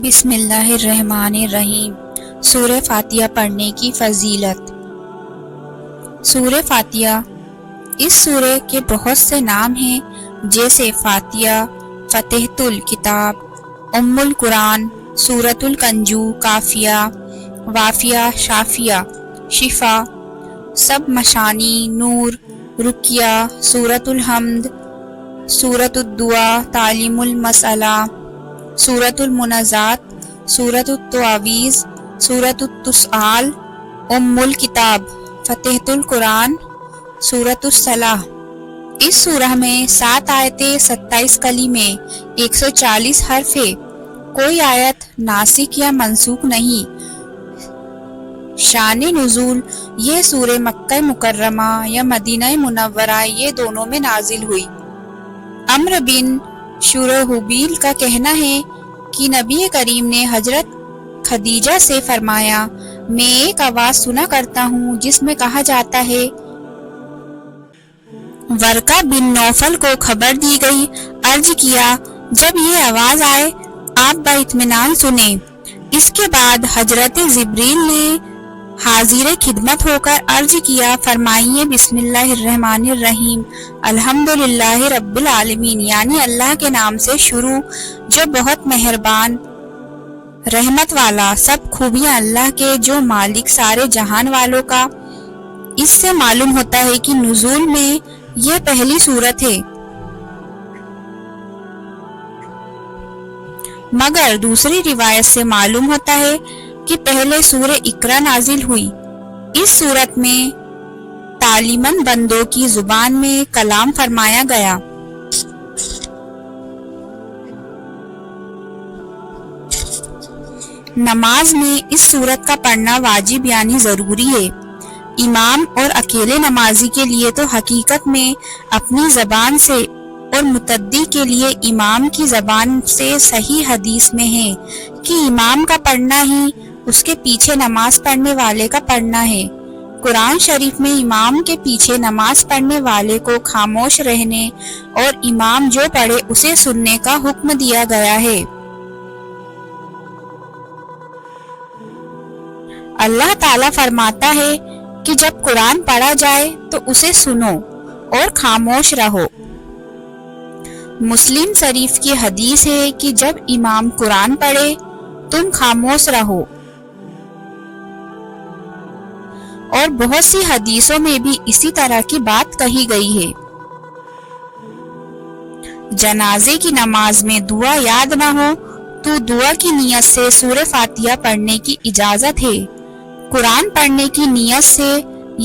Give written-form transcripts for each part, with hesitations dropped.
بسم اللہ الرحمن الرحیم۔ سورہ فاتحہ پڑھنے کی فضیلت۔ سورہ فاتحہ، اس سورہ کے بہت سے نام ہیں، جیسے فاتحہ، فتحۃ الکتاب، ام القرآن، سورۃ الکنجو، کافیہ، وافیہ، شافیہ، شفا، سب مشانی، نور، رقیہ، سورۃ الحمد، سورۃ الدعا، تعلیم المسئلہ، سورۃ المنازعات، سورۃ التعاویذ، سورۃ التسعال، ام الکتاب، فتحۃ القرآن، سورۃ الصلاح۔ اس سورہ میں 7 آیتیں، 27 کلمے، 140 حرف ہے۔ کوئی آیت ناسخ یا منسوخ نہیں۔ شان نزول، یہ سورہ مکہ مکرمہ یا مدینہ منورہ یہ دونوں میں نازل ہوئی۔ عمرو بن شرحبیل کا کہنا ہے کہ نبی کریم نے حضرت خدیجہ سے فرمایا، میں ایک آواز سنا کرتا ہوں جس میں کہا جاتا ہے۔ ورقہ بن نوفل کو خبر دی گئی، عرض کیا، جب یہ آواز آئے آپ باطمینان سنیں۔ اس کے بعد حضرت جبریل نے حاضر خدمت ہو کر عرض کیا، فرمائیے بسم اللہ الرحمن الرحیم، الحمدللہ رب العالمین، یعنی اللہ کے نام سے شروع جو بہت مہربان، رحمت والا، سب خوبیاں اللہ کے جو مالک سارے جہان والوں کا۔ اس سے معلوم ہوتا ہے کہ نزول میں یہ پہلی سورت ہے، مگر دوسری روایت سے معلوم ہوتا ہے کہ پہلے سورہ اقرا نازل ہوئی۔ اس سورت میں تعلیماً بندوں کی زبان میں کلام فرمایا گیا۔ نماز میں اس سورت کا پڑھنا واجب یعنی ضروری ہے۔ امام اور اکیلے نمازی کے لیے تو حقیقت میں اپنی زبان سے اور متدی کے لیے امام کی زبان سے صحیح حدیث میں ہے کہ امام کا پڑھنا ہی اس کے پیچھے نماز پڑھنے والے کا پڑھنا ہے۔ قرآن شریف میں امام کے پیچھے نماز پڑھنے والے کو خاموش رہنے اور امام جو پڑھے اسے سننے کا حکم دیا گیا ہے۔ اللہ تعالیٰ فرماتا ہے کہ جب قرآن پڑھا جائے تو اسے سنو اور خاموش رہو۔ مسلم شریف کی حدیث ہے کہ جب امام قرآن پڑھے تم خاموش رہو، اور بہت سی حدیثوں میں بھی اسی طرح کی بات کہی گئی ہے۔ جنازے کی نماز میں دعا یاد نہ ہو تو دعا کی نیت سے سورہ فاتحہ پڑھنے کی اجازت ہے۔ قرآن پڑھنے کی نیت سے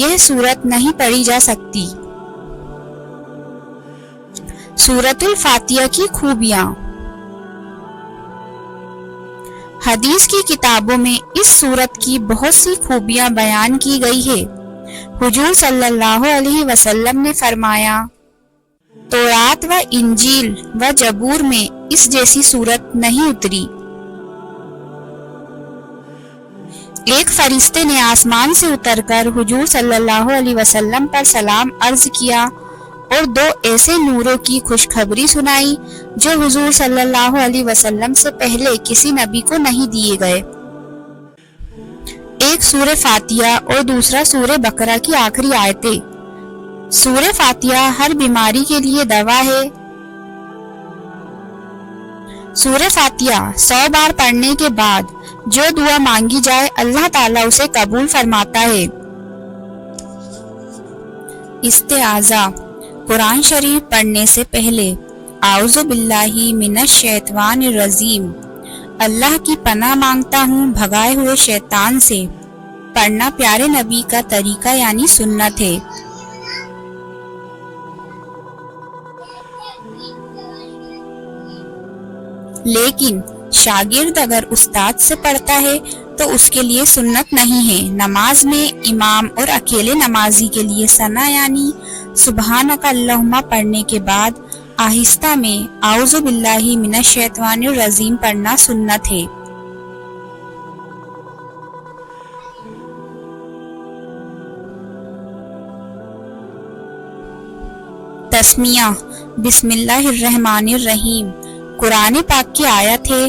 یہ سورت نہیں پڑھی جا سکتی۔ سورۃ الفاتحہ کی خوبیاں۔ حدیث کی کتابوں میں اس سورت کی بہت سی خوبیاں بیان کی گئی ہے۔ حضور صلی اللہ علیہ وسلم نے فرمایا، تورات و انجیل و زبور میں اس جیسی سورت نہیں اتری۔ ایک فرشتے نے آسمان سے اتر کر حضور صلی اللہ علیہ وسلم پر سلام عرض کیا اور 2 ایسے نوروں کی خوشخبری سنائی جو حضور صلی اللہ علیہ وسلم سے پہلے کسی نبی کو نہیں دیے گئے۔ ایک سورہ فاتحہ اور دوسرا سورہ بقرہ کی آخری آیتیں۔ سورہ فاتحہ ہر بیماری کے لیے دوا ہے۔ سورہ فاتحہ 100 بار پڑھنے کے بعد جو دعا مانگی جائے اللہ تعالیٰ اسے قبول فرماتا ہے۔ استعاذہ، قرآن شریف پڑھنے سے پہلے اعوذ باللہ من الشیطان الرجیم، اللہ کی پناہ مانگتا ہوں بھگائے ہوئے شیطان سے، پڑھنا پیارے نبی کا طریقہ یعنی سنت ہے۔ لیکن شاگرد اگر استاد سے پڑھتا ہے تو اس کے لیے سنت نہیں ہے۔ نماز میں امام اور اکیلے نمازی کے لیے ثنا یعنی سبحانک اللہم پڑھنے کے بعد آہستہ میں اعوذ باللہ من الشیطان الرجیم پڑھنا سنت ہے۔ تسمیہ، بسم اللہ الرحمن الرحیم، قرآن پاک کی آیت ہے،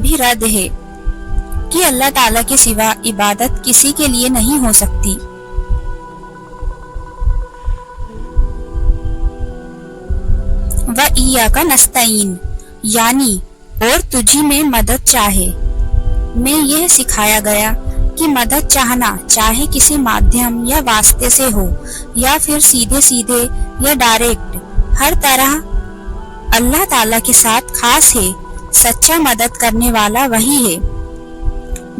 بھی رد ہے کہ اللہ تعالیٰ کے سوا عبادت کسی کے لیے نہیں ہو سکتی۔ وَإِيَّاكَ نَسْتَعِينُ یعنی اور تجھی میں مدد چاہے میں یہ سکھایا گیا کہ مدد چاہنا چاہے کسی مادھیم یا واسطے سے ہو یا پھر سیدھے سیدھے یا ڈائریکٹ، ہر طرح اللہ تعالیٰ کے ساتھ خاص ہے۔ سچا مدد کرنے والا وہی ہے۔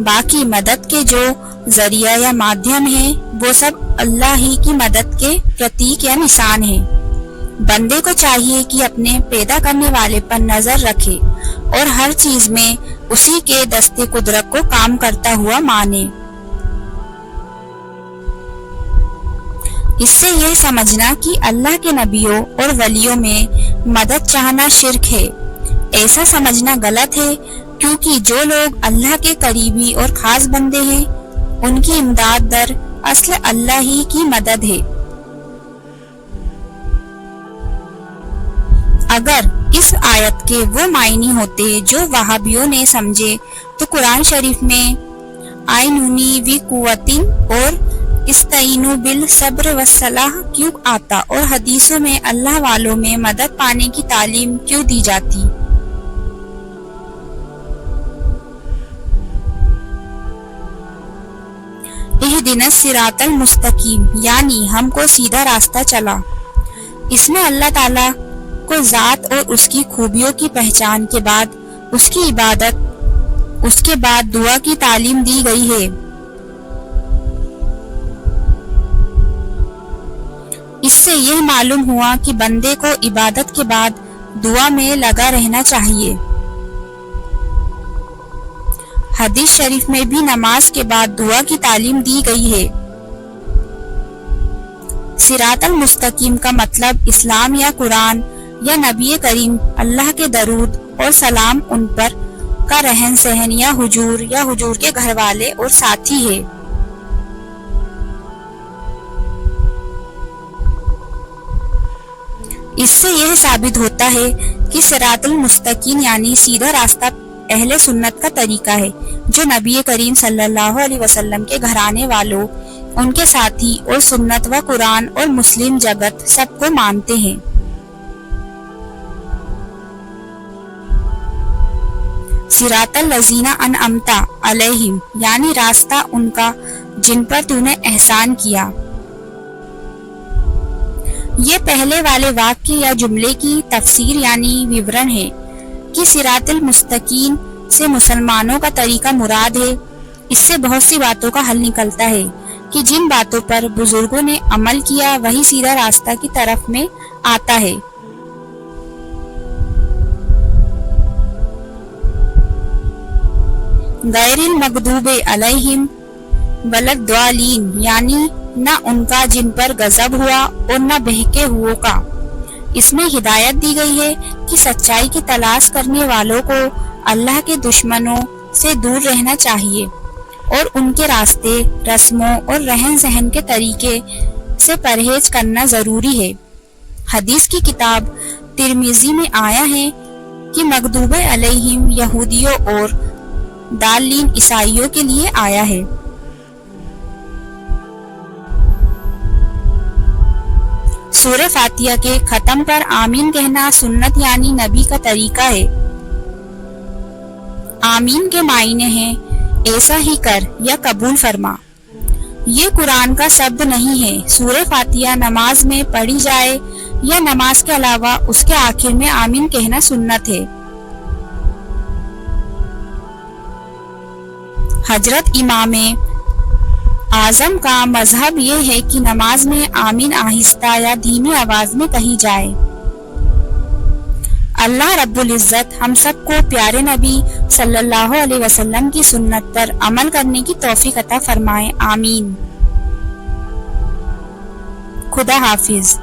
باقی مدد کے جو ذریعہ یا مادھیم ہیں وہ سب اللہ ہی کی مدد کے پرتیک یا نشان ہیں۔ بندے کو چاہیے کہ اپنے پیدا کرنے والے پر نظر رکھے اور ہر چیز میں اسی کے دست قدرت کو کام کرتا ہوا مانے۔ اس سے یہ سمجھنا کہ اللہ کے نبیوں اور ولیوں میں مدد چاہنا شرک ہے، ایسا سمجھنا غلط ہے، کیونکہ جو لوگ اللہ کے قریبی اور خاص بندے ہیں ان کی امداد در اصل اللہ ہی کی مدد ہے۔ اگر اس آیت کے وہ معنی ہوتے جو وہابیوں نے سمجھے تو قرآن شریف میں آئینونی وی قوتن اور استعینوا بالصبر والصلاح کیوں آتا اور حدیثوں میں اللہ والوں میں مدد پانے کی تعلیم کیوں دی جاتی؟ اہدنا الصراط المستقیم یعنی ہم کو سیدھا راستہ چلا۔ اس میں اللہ تعالیٰ کو ذات اور اس کی خوبیوں کی پہچان کے بعد اس کی عبادت، اس کے بعد دعا کی تعلیم دی گئی ہے۔ اس سے یہ معلوم ہوا کہ بندے کو عبادت کے بعد دعا میں لگا رہنا چاہیے۔ حدیث شریف میں بھی نماز کے بعد دعا کی تعلیم دی گئی ہے۔ صراط المستقیم کا مطلب اسلام یا قرآن یا نبی کریم اللہ کے درود اور سلام ان پر کا رہن سہن یا حضور کے گھر والے اور ساتھی ہے۔ اس سے یہ ثابت ہوتا ہے کہ صراط المستقیم یعنی سیدھا راستہ اہل سنت کا طریقہ ہے جو نبی کریم صلی اللہ علیہ وسلم کے گھرانے والوں، ان کے ساتھی اور سنت و قرآن اور مسلم جگت سب کو مانتے ہیں۔ صراط الذین انعمت علیہم یعنی راستہ ان کا جن پر تو نے احسان کیا۔ یہ پہلے والے واقعے یا جملے کی تفسیر یعنی وورن ہے کہ صراط المستقیم سے مسلمانوں کا طریقہ مراد ہے۔ اس سے بہت سی باتوں کا حل نکلتا ہے کہ جن باتوں پر بزرگوں نے عمل کیا وہی سیدھا راستہ کی طرف میں آتا ہے۔ غیر المغضوب علیہم ولا الضالین یعنی نہ ان کا جن پر غضب ہوا اور نہ بہکے ہوئوں کا۔ اس میں ہدایت دی گئی ہے کہ سچائی کی تلاش کرنے والوں کو اللہ کے دشمنوں سے دور رہنا چاہیے اور ان کے راستے، رسموں اور رہن سہن کے طریقے سے پرہیز کرنا ضروری ہے۔ حدیث کی کتاب ترمذی میں آیا ہے کہ مغضوب علیہم یہودیوں اور ضالین عیسائیوں کے لیے آیا ہے۔ سورہ فاتحہ کے ختم پر آمین کہنا سنت یعنی نبی کا طریقہ ہے۔ آمین کے معنی ہیں ایسا ہی کر یا قبول فرما۔ یہ قرآن کا شبد نہیں ہے۔ سورہ فاتحہ نماز میں پڑھی جائے یا نماز کے علاوہ اس کے آخر میں آمین کہنا سنت ہے۔ حضرت امام اعظم کا مذہب یہ ہے کہ نماز میں آمین آہستہ یا دھیمی آواز میں کہی جائے۔ اللہ رب العزت ہم سب کو پیارے نبی صلی اللہ علیہ وسلم کی سنت پر عمل کرنے کی توفیق عطا فرمائے، آمین۔ خدا حافظ۔